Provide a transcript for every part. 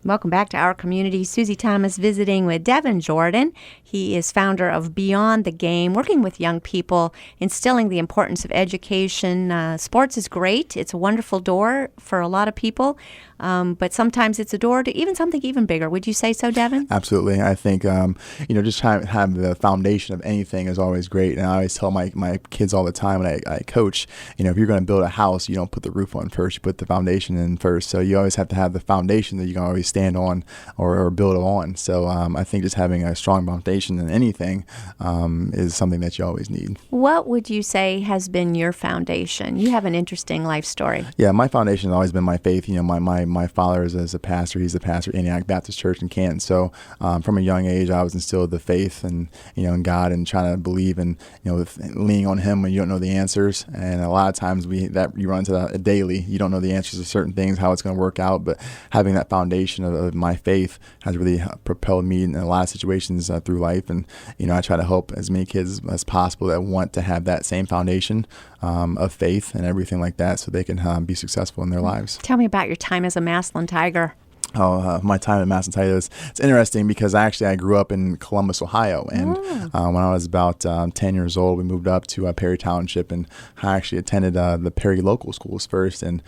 Welcome back to Our Community. Susie Thomas visiting with Devin Jordan. He is founder of Beyond the Game, working with young people, instilling the importance of education. Sports is great. It's a wonderful door for a lot of people, but sometimes it's a door to even something even bigger. Would you say so, Devin? Absolutely. I think, just have the foundation of anything is always great. And I always tell my kids all the time when I coach, if you're going to build a house, you don't put the roof on first, you put the foundation in first. So you always have to have the foundation that you can always stand on or build on. So I think just having a strong foundation in anything is something that you always need. What would you say has been your foundation? You have an interesting life story. Yeah, my foundation has always been my faith. My father is a pastor. He's the pastor at Antioch Baptist Church in Canton. So from a young age, I was instilled the faith and in God and trying to believe and leaning on Him when you don't know the answers. And a lot of times you run into that daily. You don't know the answers to certain things, how it's going to work out. But having that foundation of my faith has really propelled me in a lot of situations through life. And I try to help as many kids as possible that want to have that same foundation of faith and everything like that, so they can be successful in their lives. Tell me about your time as a Massillon Tiger. My time at Massillon Tigers. It's interesting because I grew up in Columbus, Ohio, and when I was about 10 years old, we moved up to Perry Township, and I actually attended the Perry local schools first. And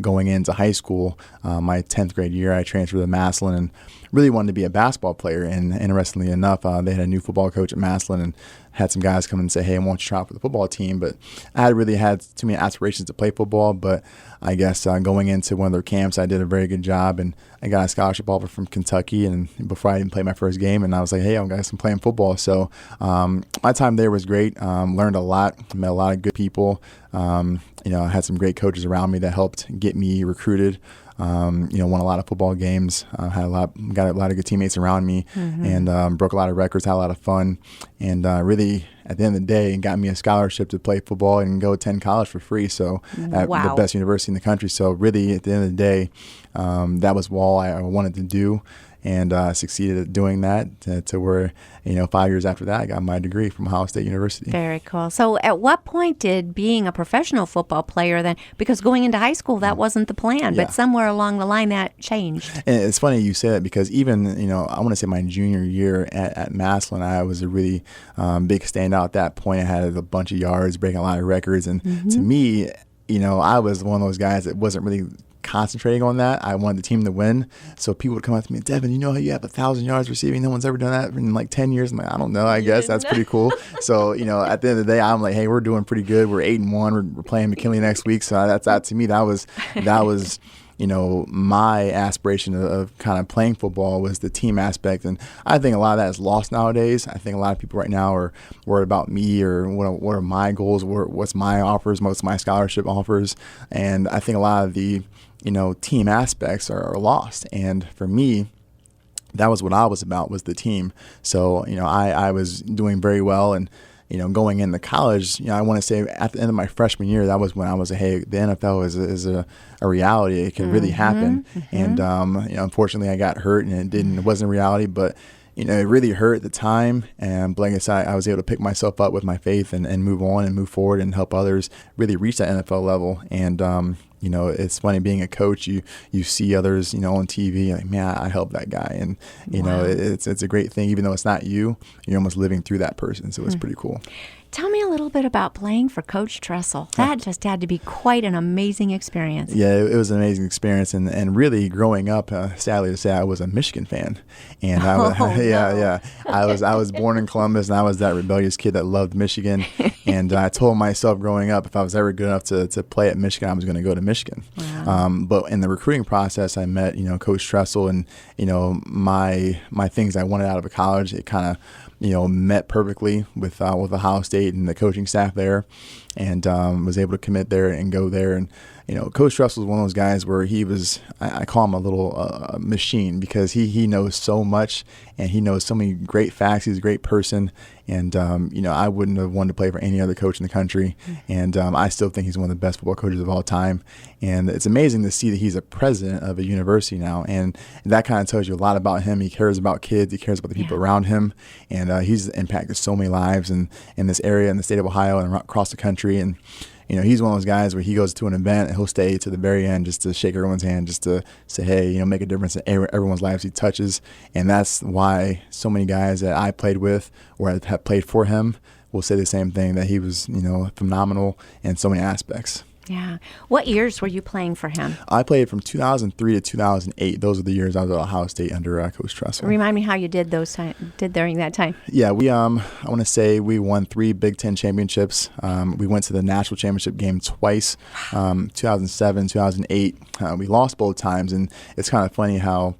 going into high school, my 10th grade year, I transferred to Massillon and really wanted to be a basketball player. And interestingly enough, they had a new football coach at Massillon and had some guys come and say, hey, I want you to try out for the football team. But I had really had too many aspirations to play football. But I guess going into one of their camps, I did a very good job, and I got a scholarship offer from Kentucky. And before I even played my first game, and I was like, hey, I'm playing football. So my time there was great. Learned a lot, met a lot of good people. I had some great coaches around me that helped get me recruited. Won a lot of football games, got a lot of good teammates around me, and broke a lot of records, had a lot of fun, and really, at the end of the day, got me a scholarship to play football and go attend college for free, so at the best university in the country. So really, at the end of the day, that was all I wanted to do, and succeeded at doing that to where, 5 years after that, I got my degree from Ohio State University. Very cool. So at what point did being a professional football player then, because going into high school, that wasn't the plan, but somewhere along the line that changed? And it's funny you say that because even, I want to say my junior year at Massillon, I was a really big standout at that point. I had a bunch of yards, breaking a lot of records. And to me, I was one of those guys that wasn't really concentrating on that. I wanted the team to win. So people would come up to me, Devin, you have 1,000 yards receiving. No one's ever done that in like 10 years. I'm like, I don't know. I guess that's pretty cool. So, at the end of the day, I'm like, hey, we're doing pretty good. We're 8-1. We're playing McKinley next week. So that to me, that was my aspiration of kind of playing football was the team aspect. And I think a lot of that is lost nowadays. I think a lot of people right now are worried about me or what are my goals, what's my offers, what's my scholarship offers. And I think a lot of the team aspects are lost. And for me, that was what I was about, was the team. So, I was doing very well. And, going into college, I want to say at the end of my freshman year, that was when I was like, hey, the NFL is a reality. It can really happen. And, unfortunately, I got hurt and it wasn't a reality. But, it really hurt at the time. And like I said, I was able to pick myself up with my faith and move on and move forward and help others really reach that NFL level. And, it's funny being a coach, you see others, on TV, like, man, I helped that guy. And, it's a great thing. Even though it's not you're almost living through that person. So it's pretty cool. Tell me a little bit about playing for Coach Tressel. That just had to be quite an amazing experience. Yeah, it was an amazing experience. And really growing up, sadly to say, I was a Michigan fan. And I was, I was born in Columbus, and I was that rebellious kid that loved Michigan. And I told myself growing up, if I was ever good enough to play at Michigan, I was going to go to Michigan. Wow. But in the recruiting process, I met, Coach Tressel, and, my things I wanted out of a college, it kind of, met perfectly with Ohio State and the coaching staff there, and was able to commit there and go there. And Coach Tressel was one of those guys where he was, I call him a little machine, because he knows so much and he knows so many great facts. He's a great person. And, I wouldn't have wanted to play for any other coach in the country. And I still think he's one of the best football coaches of all time. And it's amazing to see that he's a president of a university now. And that kind of tells you a lot about him. He cares about kids. He cares about the people around him. And he's impacted so many lives in this area, in the state of Ohio and across the country. And he's one of those guys where he goes to an event and he'll stay to the very end just to shake everyone's hand, just to say, hey, make a difference in everyone's lives he touches. And that's why so many guys that I played with or have played for him will say the same thing, that he was, phenomenal in so many aspects. Yeah. What years were you playing for him? I played from 2003 to 2008. Those are the years I was at Ohio State under Coach Tressel. Remind me how you did during that time. Yeah, we I want to say we won 3 Big Ten championships. We went to the national championship game twice, 2007, 2008. We lost both times, and it's kind of funny how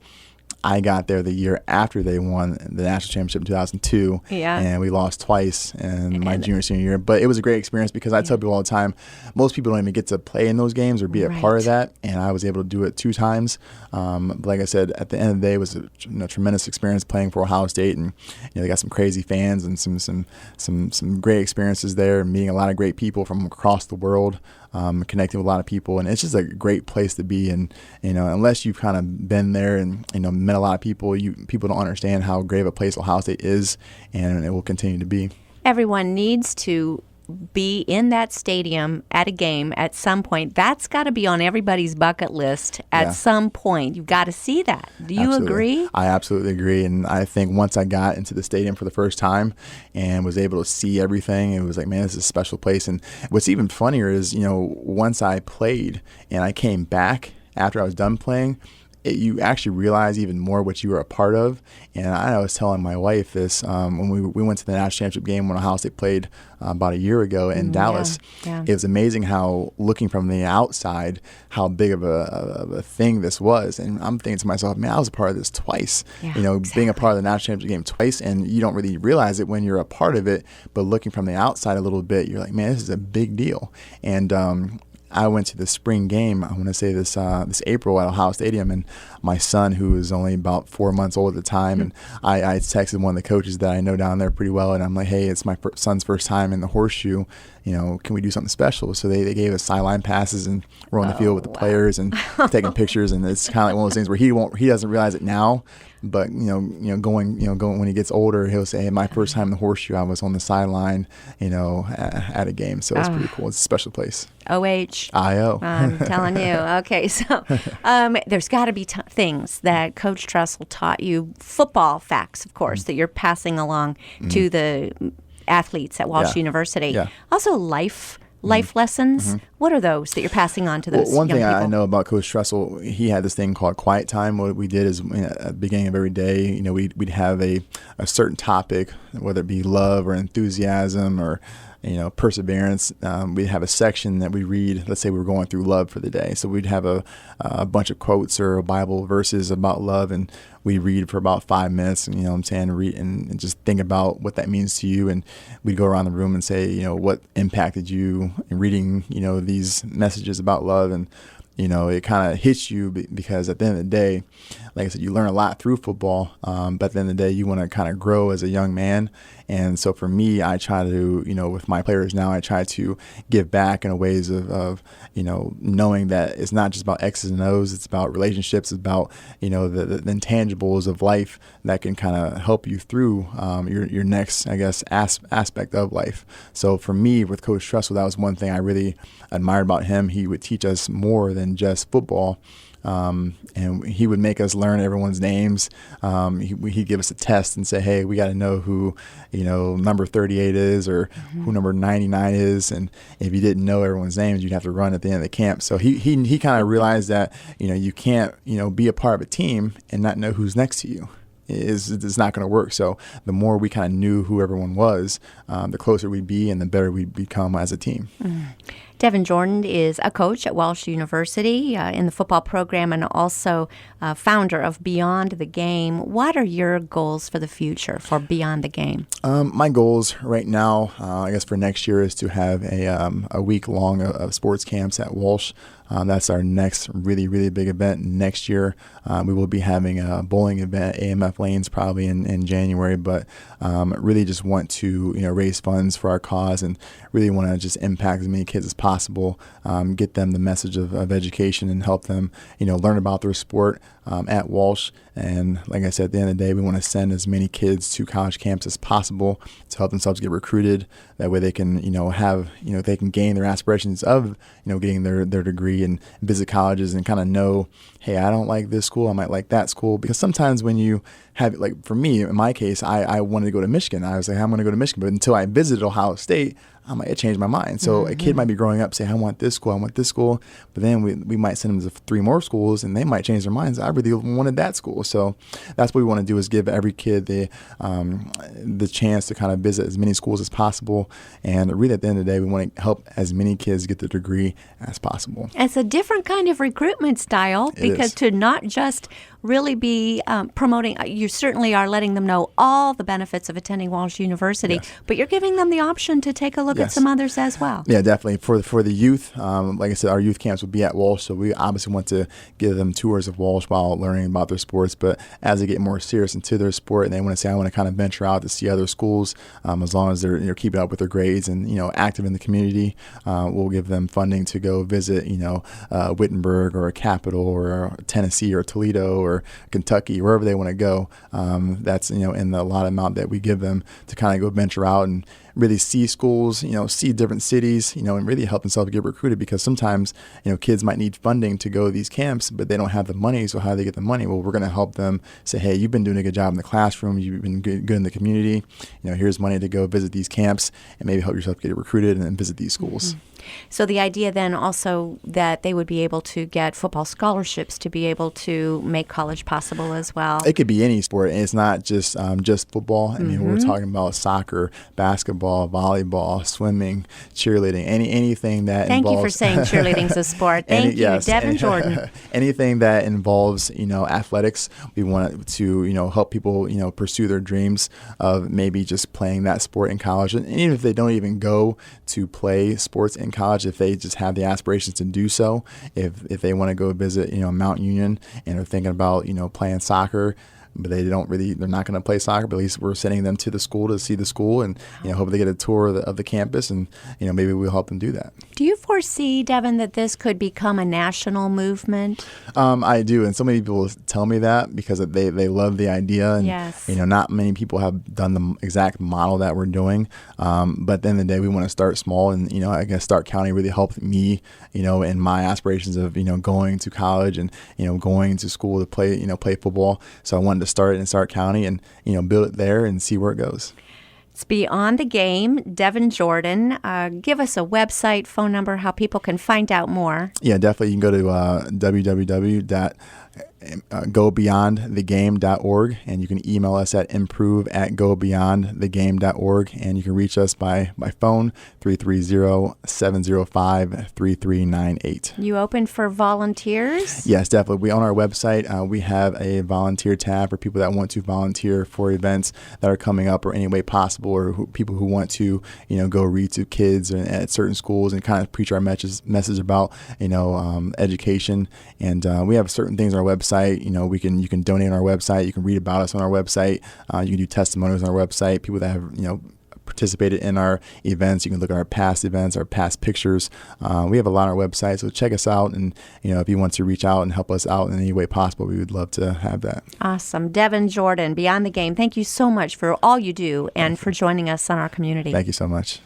I got there the year after they won the national championship in 2002, and we lost twice in my senior year. But it was a great experience because I tell people all the time, most people don't even get to play in those games or be a part of that, and I was able to do it 2 times. But like I said, at the end of the day, it was a tremendous experience playing for Ohio State, and they got some crazy fans and some great experiences there, and meeting a lot of great people from across the world. Connecting with a lot of people, and it's just a great place to be. And unless you've kind of been there and met a lot of people, people don't understand how great of a place Ohio State is, and it will continue to be. Everyone needs to be in that stadium at a game at some point. That's got to be on everybody's bucket list at some point. You've got to see that. Do you agree? I absolutely agree. And I think once I got into the stadium for the first time and was able to see everything, it was like, man, this is a special place. And what's even funnier is, once I played and I came back after I was done playing, you actually realize even more what you were a part of. And I was telling my wife this when we went to the national championship game when Ohio State played about a year ago in Dallas. It was amazing how, looking from the outside, how big of a thing this was. And I'm thinking to myself, man, I was a part of this twice. Being a part of the national championship game twice, and you don't really realize it when you're a part of it. But looking from the outside a little bit, you're like, man, this is a big deal. And I went to the spring game, I want to say this April at Ohio Stadium, and my son, who was only about 4 months old at the time, and I texted one of the coaches that I know down there pretty well, and I'm like, hey, it's my son's first time in the horseshoe, can we do something special? So they gave us sideline passes, and we're on the field with the players and taking pictures, and it's kind of like one of those things where he doesn't realize it now. But going when he gets older, he'll say, hey, my first time in the horseshoe, I was on the sideline, at a game. So it's pretty cool. It's a special place. OHIO. I'm telling you. Okay, so there's got to be things that Coach Tressel taught you, football facts, of course, that you're passing along to the athletes at Walsh University. Yeah. Also life lessons. What are those that you're passing on to those one young thing people? I know about Coach Tressel, he had this thing called quiet time. What we did is at the beginning of every day, we'd have a certain topic, whether it be love or enthusiasm or perseverance. We'd have a section that we read. Let's say we were going through love for the day. So we'd have a bunch of quotes or Bible verses about love, and we read for about 5 minutes, and read and just think about what that means to you. And we'd go around the room and say, what impacted you in reading, these messages about love. And it kind of hits you because at the end of the day, like I said, you learn a lot through football, but at the end of the day, you want to kind of grow as a young man. And so for me, I try to, with my players now, I try to give back in a ways of knowing that it's not just about X's and O's, it's about relationships, it's about, the intangibles of life that can kind of help you through your next, I guess, aspect of life. So for me, with Coach Tressel, that was one thing I really admired about him. He would teach us more than just football. And he would make us learn everyone's names. He'd give us a test and say, hey, we got to know who, number 38 is or who number 99 is. And if you didn't know everyone's names, you'd have to run at the end of the camp. So he kind of realized that, you can't, be a part of a team and not know who's next to you. It's not going to work. So the more we kind of knew who everyone was, the closer we'd be and the better we'd become as a team. Devin Jordan is a coach at Walsh University in the football program and also founder of Beyond the Game. What are your goals for the future for Beyond the Game? My goals right now, I guess for next year, is to have a week long of sports camps at Walsh. That's our next really, really big event next year. We will be having a bowling event at AMF Lanes probably in January, but really just want to raise funds for our cause and really want to just impact as many kids as possible possible, get them the message of education and help them, learn about their sport at Walsh. And like I said, at the end of the day, we want to send as many kids to college camps as possible to help themselves get recruited. That way they can, they can gain their aspirations of, getting their degree and visit colleges and kind of know, hey, I don't like this school, I might like that school. Because sometimes when you have, like for me, in my case, I wanted to go to Michigan. I was like, I'm going to go to Michigan. But until I visited Ohio State, I might change my mind. So a kid might be growing up saying, I want this school, I want this school. But then we might send them to 3 more schools and they might change their minds. I really wanted that school. So that's what we want to do, is give every kid the chance to kind of visit as many schools as possible. And really at the end of the day, we want to help as many kids get the degree as possible. It's a different kind of recruitment style, because to not just really be promoting, you certainly are letting them know all the benefits of attending Walsh University, but you're giving them the option to take a look at some others as well. Yeah, definitely. For the youth, like I said, our youth camps will be at Walsh, so we obviously want to give them tours of Walsh while learning about their sports. But as they get more serious into their sport and they want to say, I want to kind of venture out to see other schools, as long as they're keeping up with their grades and active in the community, we'll give them funding to go visit Wittenberg or Capital or Tennessee or Toledo or Kentucky, wherever they want to go. That's in the allotted amount that we give them to kind of go venture out and really see schools, see different cities, and really help themselves get recruited, because sometimes, kids might need funding to go to these camps, but they don't have the money. So how do they get the money? Well, we're going to help them say, hey, you've been doing a good job in the classroom. You've been good in the community. Here's money to go visit these camps and maybe help yourself get recruited and then visit these schools. Mm-hmm. So the idea then also that they would be able to get football scholarships to be able to make college possible as well. It could be any sport, and it's not just football. I mean, we're talking about soccer, basketball, volleyball, swimming, cheerleading, anything that Thank involves... you for saying cheerleading's a sport. Thank you, yes. Devin Jordan. Anything that involves, athletics, we want to, help people, pursue their dreams of maybe just playing that sport in college. And even if they don't even go to play sports in college, if they just have the aspirations to do so, if they want to go visit, Mount Union and are thinking about, playing soccer, but they're not going to play soccer, but at least we're sending them to the school to see the school and, hope they get a tour of the campus, and, maybe we'll help them do that. Do you foresee, Devin, that this could become a national movement? I do, and so many people tell me that because they love the idea, and, yes. Not many people have done the exact model that we're doing, but at the end of the day, we want to start small, and, I guess Stark County really helped me, in my aspirations of, going to college and, going to school to play football. So I wanted to start it in Stark County and, build it there and see where it goes. It's Beyond the Game. Devin Jordan, give us a website, phone number, how people can find out more. Yeah, definitely. You can go to www.gobeyondthegame.org, and you can email us at improve@gobeyondthegame.org, and you can reach us by phone 330-705-3398. You open for volunteers? Yes, definitely. We on our website, we have a volunteer tab for people that want to volunteer for events that are coming up or any way possible, or people who want to, go read to kids at certain schools and kind of preach our message about, education. And we have certain things on our website. You can donate on our website. You can read about us on our website. You can do testimonials on our website. People that have, participated in our events. You can look at our past events, our past pictures. We have a lot on our website, so check us out. And, if you want to reach out and help us out in any way possible, we would love to have that. Awesome. Devin Jordan, Beyond the Game, thank you so much for all you do and for joining us on our community. Thank you so much.